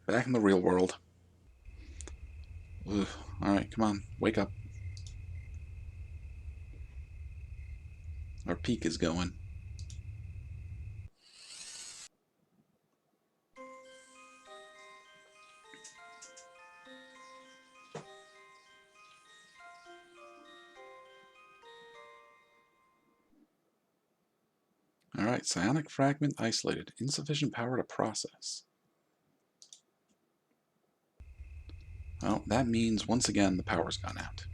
Back in the real world. Ugh. Alright, come on. Wake up. Our peak is going. Alright, psionic fragment isolated. Insufficient power to process. Well, that means once again the power's gone out.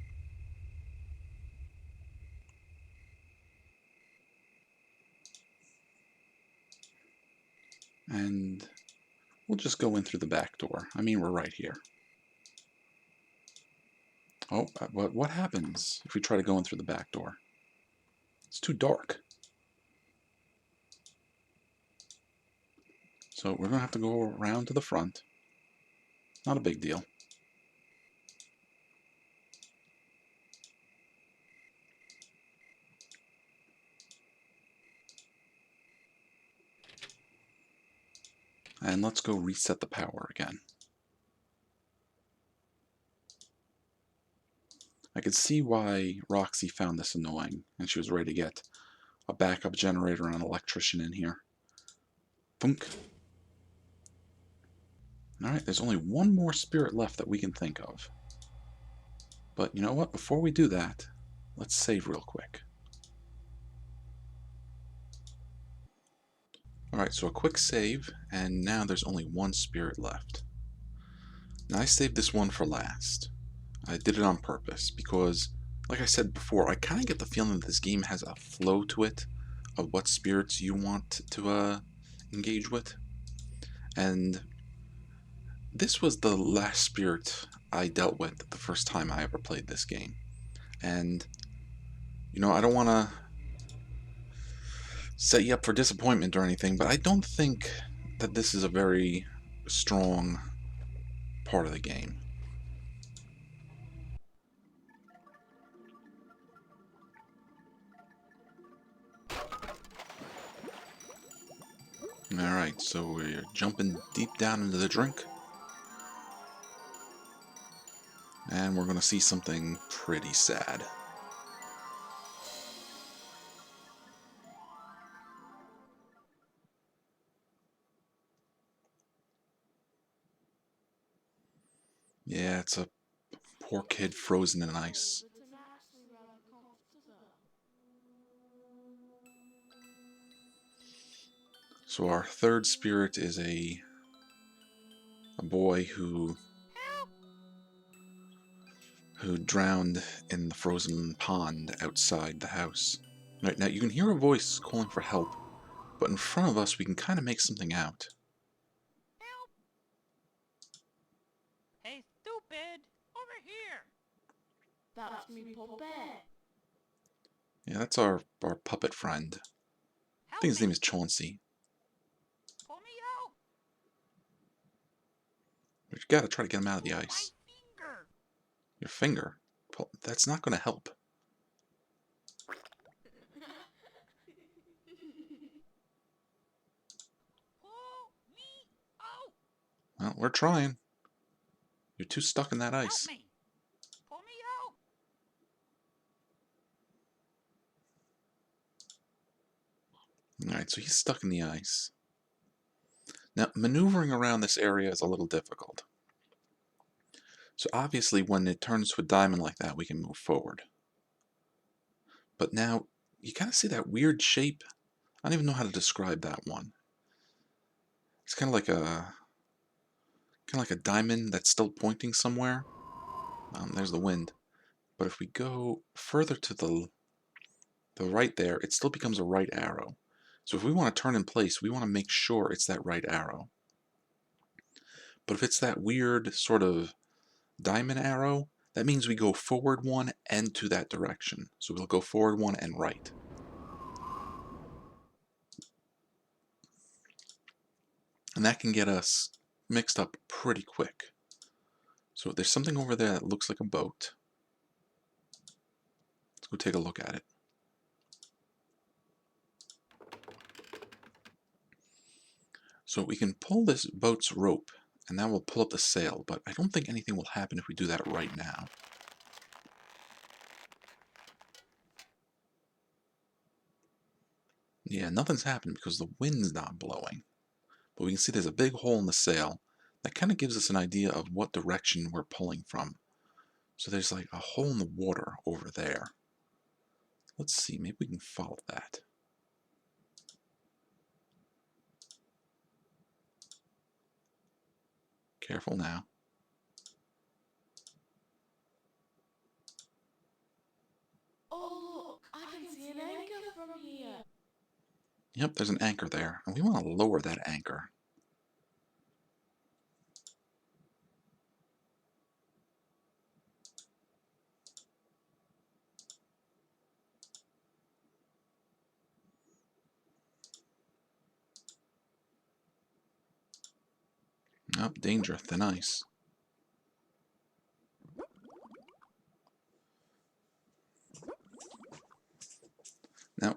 And we'll just go in through the back door. I mean, we're right here. Oh, but what happens if we try to go in through the back door? It's too dark. So we're going to have to go around to the front. Not a big deal. And let's go reset the power again. I could see why Roxy found this annoying, and she was ready to get a backup generator and an electrician in here. Thunk. Alright, there's only one more spirit left that we can think of. But you know what? Before we do that, let's save real quick. Alright, so a quick save, and now there's only one spirit left. Now I saved this one for last. I did it on purpose because, like I said before, I kind of get the feeling that this game has a flow to it of what spirits you want to engage with. And this was the last spirit I dealt with the first time I ever played this game. And, you know, I don't want to set you up for disappointment or anything, but I don't think that this is a very strong part of the game. Alright, so we're jumping deep down into the drink. And we're going to see something pretty sad. Yeah, it's a poor kid frozen in ice. So our third spirit is a boy who drowned in the frozen pond outside the house. Right, now you can hear a voice calling for help, but in front of us we can kind of make something out. Help! Hey, stupid! Over here! That's me puppet. Yeah, that's our puppet friend. I Help think his me! name is Chauncey. Pull me out! But you gotta try to get him out of the Oh, my ice. finger! Your finger? Well, that's not gonna help. Pull me out! Well, we're trying. You're too stuck in that Help ice. me! Pull me out! Alright, so he's stuck in the ice. Now, maneuvering around this area is a little difficult. So obviously when it turns to a diamond like that, we can move forward. But now, you kind of see that weird shape? I don't even know how to describe that one. It's kind of like a diamond that's still pointing somewhere. There's the wind. But if we go further to the right there, it still becomes a right arrow. So if we want to turn in place, we want to make sure it's that right arrow. But if it's that weird sort of diamond arrow, that means we go forward one and to that direction. So we'll go forward one and right. And that can get us mixed up pretty quick. So there's something over there that looks like a boat. Let's go take a look at it. So we can pull this boat's rope and that will pull up the sail, but I don't think anything will happen if we do that right now. Yeah, nothing's happened because the wind's not blowing. But we can see there's a big hole in the sail that kind of gives us an idea of what direction we're pulling from. So there's like a hole in the water over there. Let's see, maybe we can follow that. Careful now. Oh, look, I can see an anchor from here. Yep, there's an anchor there, and we want to lower that anchor. Oh, danger, thin ice. Now,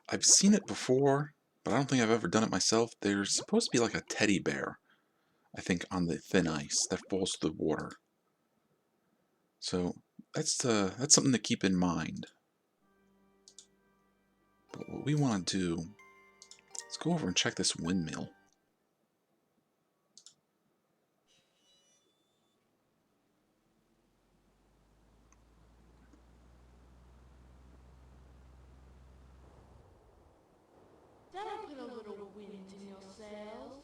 I've seen it before, but I don't think I've ever done it myself. There's supposed to be like a teddy bear, I think, on the thin ice that falls through the water. So that's something to keep in mind. But what we want to do, let's go over and check this windmill. That'll put a little wind in your sails.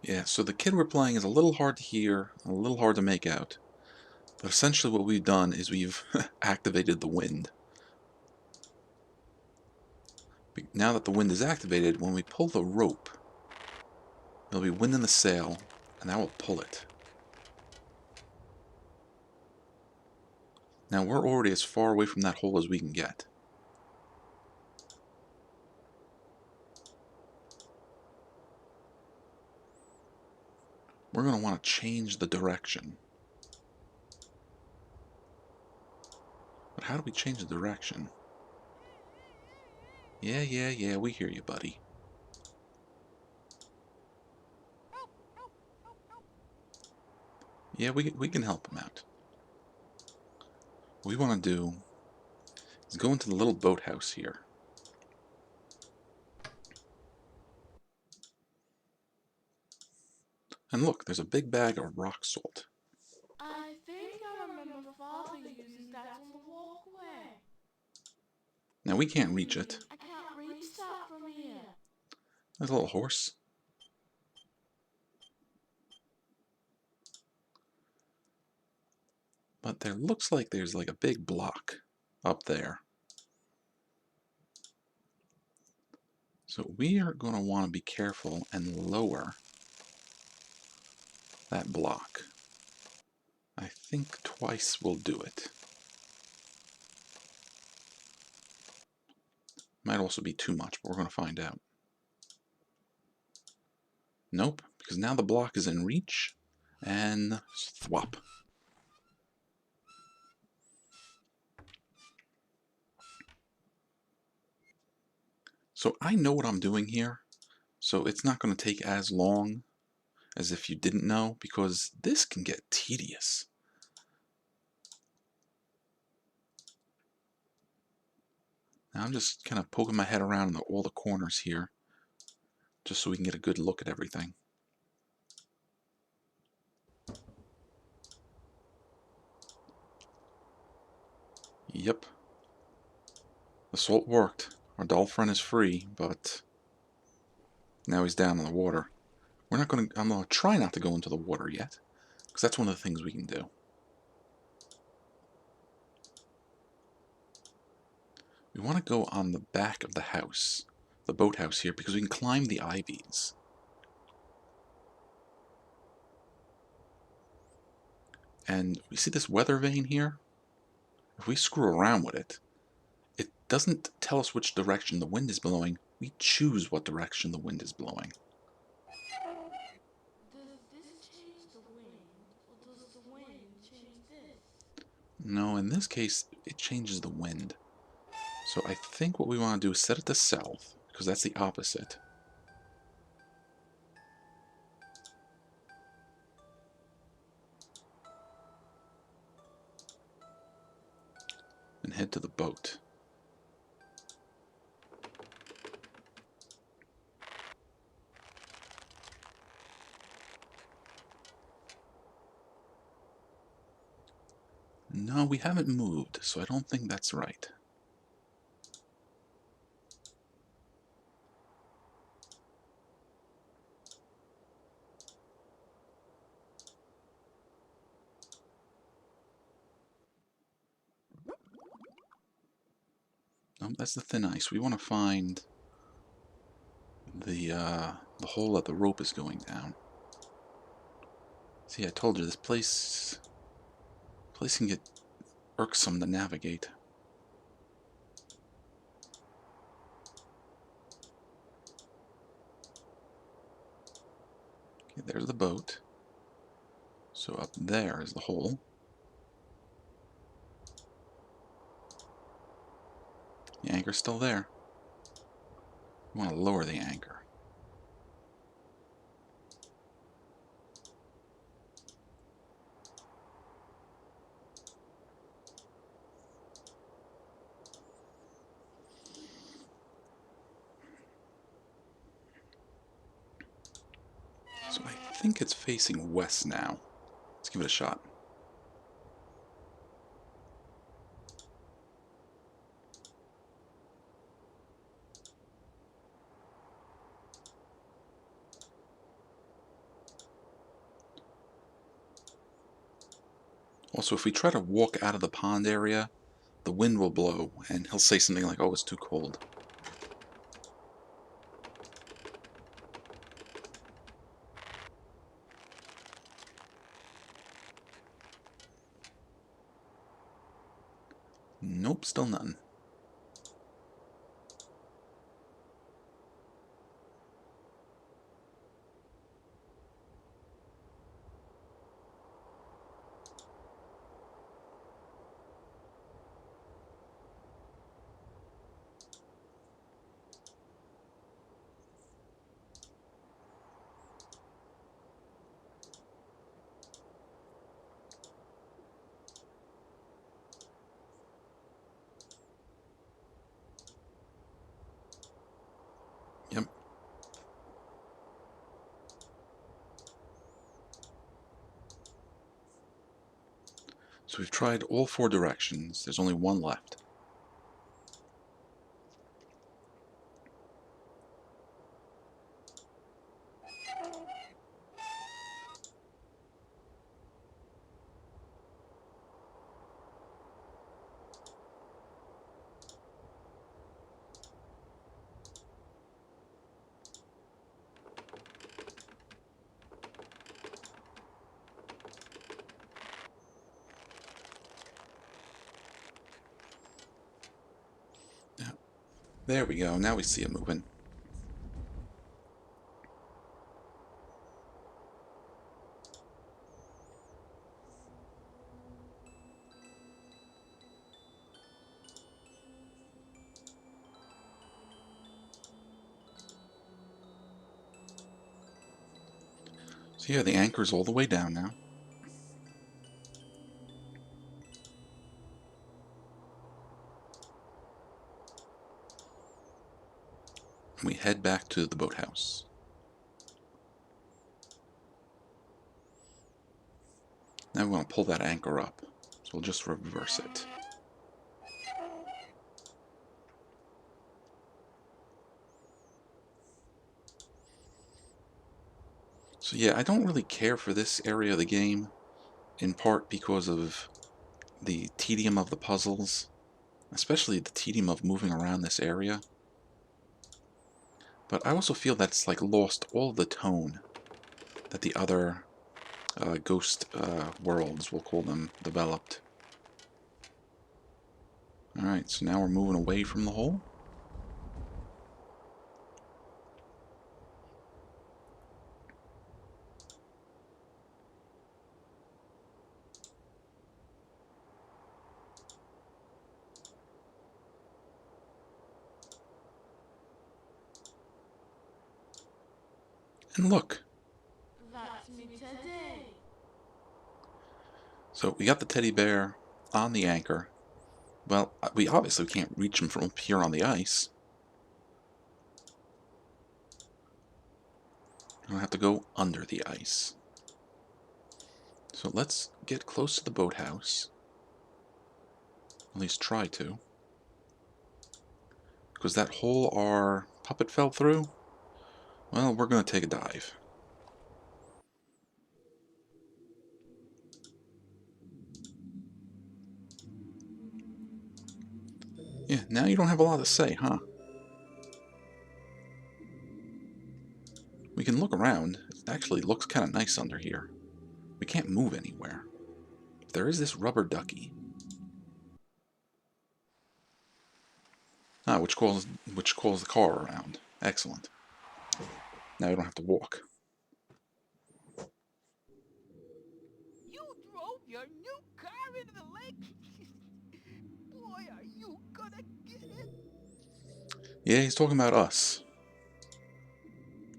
Yeah, so the kid we're playing is a little hard to hear, a little hard to make out. But essentially what we've done is we've activated the wind. Now that the wind is activated, when we pull the rope, there'll be wind in the sail, and that will pull it. Now we're already as far away from that hole as we can get. We're going to want to change the direction. But how do we change the direction? Yeah, we hear you, buddy. Help, help, help, help. Yeah, we can help him out. What we want to do is go into the little boathouse here. And look, there's a big bag of rock salt. I think I remember Father using that on the walkway. Now we can't reach it. I can't reach that from here. There's a little horse. But there looks like there's like a big block up there. So we are going to want to be careful and lower that block. I think twice will do it. Might also be too much, but we're going to find out. Nope, because now the block is in reach, and thwop. So I know what I'm doing here, so it's not going to take as long as if you didn't know, because this can get tedious. Now I'm just kind of poking my head around in all the corners here, just so we can get a good look at everything. Yep. The salt worked. Our doll friend is free, but now he's down in the water. I'm going to try not to go into the water yet, because that's one of the things we can do. We want to go on the back of the house, the boathouse here, because we can climb the ivies. And we see this weather vane here? If we screw around with it, it doesn't tell us which direction the wind is blowing. We choose what direction the wind is blowing. Does this change the wind, or does the wind change this? No, in this case, it changes the wind. So I think what we want to do is set it to south, because that's the opposite. and head to the boat. No, we haven't moved, so I don't think that's right. No, that's the thin ice. We want to find the hole that the rope is going down. See, I told you, this place can get irksome to navigate. Okay, there's the boat. So up there is the hole. The anchor's still there. We want to lower the anchor. So I think it's facing west now. Let's give it a shot. Also, if we try to walk out of the pond area, the wind will blow, and he'll say something like, "Oh, it's too cold." Nope, still none. Yep. So we've tried all 4 directions. There's only one left. Yeah. There we go. Now we see it moving. So yeah, the anchor's all the way down now. And we head back to the boathouse. Now we want to pull that anchor up. So we'll just reverse it. So yeah, I don't really care for this area of the game, in part because of the tedium of the puzzles, especially the tedium of moving around this area. But I also feel that's like lost all the tone that the other ghost worlds, we'll call them, developed. Alright, so now we're moving away from the hole. And look, That's me today. so we got the teddy bear on the anchor, Well, we obviously can't reach him from up here on the ice. We'll have to go under the ice. So let's get close to the boathouse. At least try to. Because that hole our puppet fell through, well, we're going to take a dive. Yeah, now you don't have a lot to say, huh? We can look around. It actually looks kind of nice under here. We can't move anywhere. There is this rubber ducky. Ah, which calls the car around. Excellent. Now you don't have to walk. You drove your new car into the lake? Boy, are you gonna get it? Yeah, he's talking about us.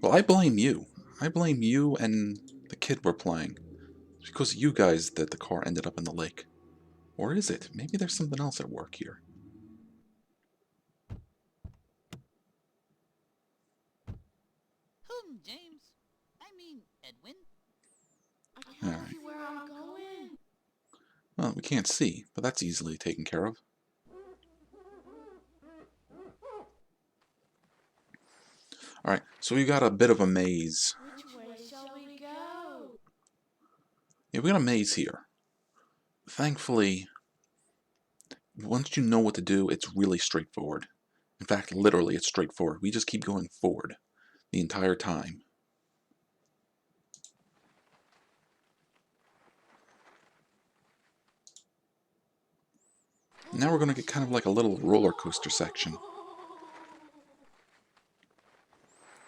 Well, I blame you. I blame you and the kid we're playing. It's because of you guys that the car ended up in the lake. Or is it? Maybe there's something else at work here. James. I mean, Edwin. I can't Alright. see where I'm going. Well, we can't see, but that's easily taken care of. Alright, so we got a bit of a maze. Which way shall we go? Yeah, we got a maze here. Thankfully, once you know what to do, it's really straightforward. In fact, literally, it's straightforward. We just keep going forward the entire time. Now we're going to get kind of like a little roller coaster section.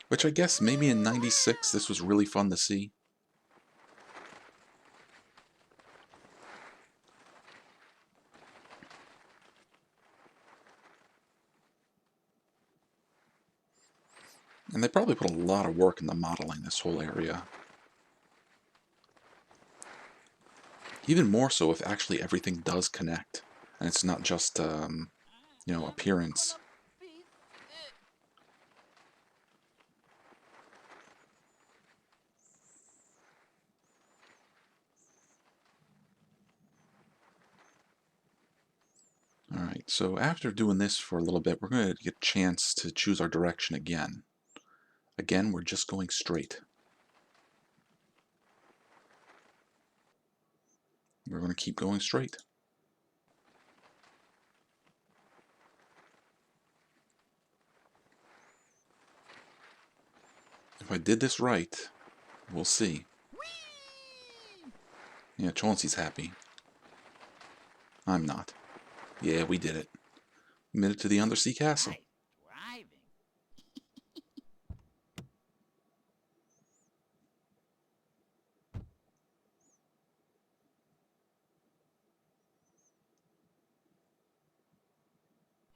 Which I guess maybe in '96 this was really fun to see. And they probably put a lot of work into modeling this whole area. Even more so if actually everything does connect. And it's not just, appearance. Gonna be sick. Alright, so after doing this for a little bit, we're going to get a chance to choose our direction again. Again, we're just going straight. We're going to keep going straight. If I did this right, we'll see. Whee! Yeah, Chauncey's happy. I'm not. Yeah, we did it. We made it to the undersea castle. Nice driving.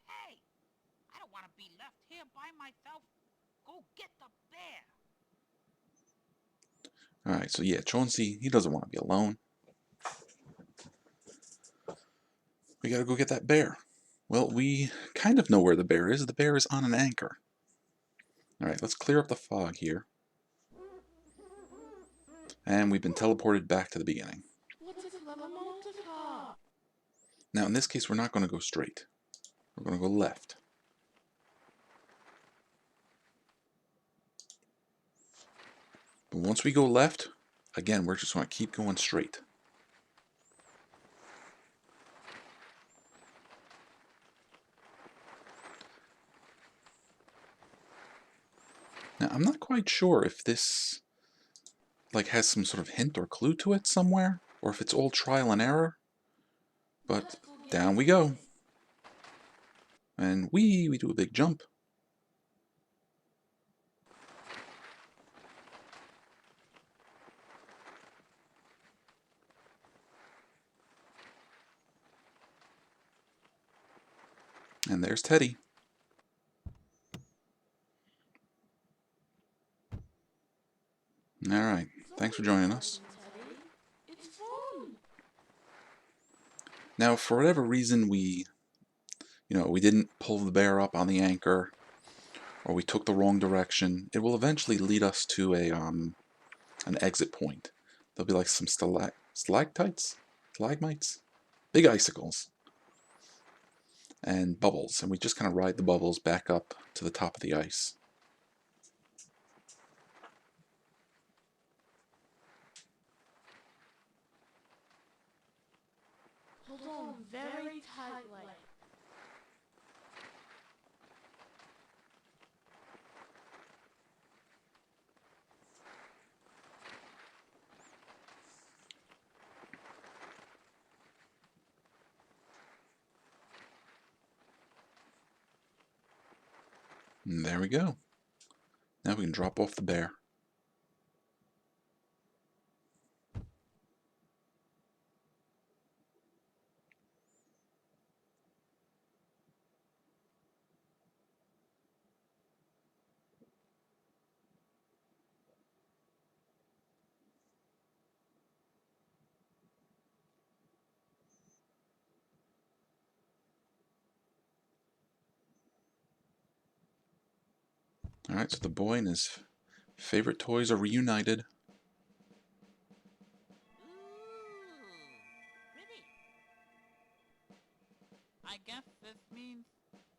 Hey, I don't want to be left here by myself. Go get the bear. Alright, so yeah, Chauncey, he doesn't want to be alone. We gotta go get that bear. Well, we kind of know where the bear is. The bear is on an anchor. Alright, let's clear up the fog here. And we've been teleported back to the beginning. What is locomotive for? Now, in this case, we're not going to go straight. We're going to go left. But once we go left, again, we're just going to keep going straight. Now, I'm not quite sure if this has some sort of hint or clue to it somewhere, or if it's all trial and error. But down we go. And we do a big jump. And there's Teddy. Alright, thanks for joining us. It's fun. Now, for whatever reason we we didn't pull the bear up on the anchor, or we took the wrong direction, it will eventually lead us to an exit point. There'll be like some stalactites, stalagmites, big icicles, and bubbles, and we just kind of ride the bubbles back up to the top of the ice. Hold on very tightly. And there we go. Now we can drop off the bear. Alright, so the boy and his favorite toys are reunited. Ooh, pretty. I guess this means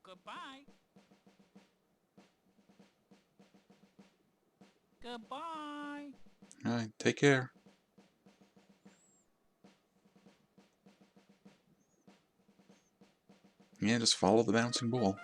goodbye. Goodbye. Alright, take care. Yeah, just follow the bouncing ball.